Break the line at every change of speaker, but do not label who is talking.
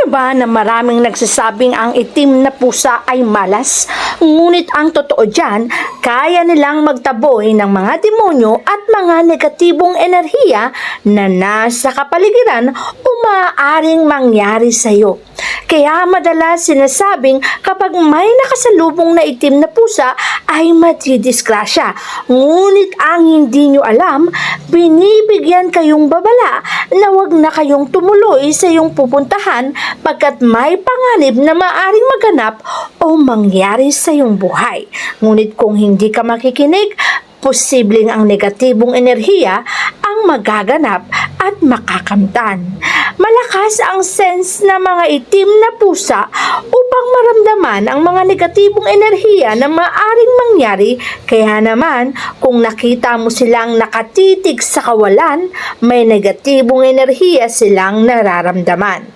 niyo ba na maraming nagsasabing ang itim na pusa ay malas? Ngunit ang totoo dyan, kaya nilang magtaboy ng mga demonyo at mga negatibong enerhiya na nasa kapaligiran o maaaring mangyari sa iyo. Kaya madalas sinasabing kapag may nakasalubong na itim na pusa ay madidisgrasya. Ngunit ang hindi nyo alam, binibigyan kayong babala na wag na kayong tumuloy sa iyong pupuntahan pagkat may panganib na maaaring maganap o mangyari sa iyong buhay. Ngunit kung hindi ka makikinig, posibleng ang negatibong enerhiya ang magaganap at makakamtan. Malakas ang sense ng mga itim na pusa upang maramdaman ang mga negatibong enerhiya na maaring mangyari, kaya naman kung nakita mo silang nakatitig sa kawalan, may negatibong enerhiya silang nararamdaman.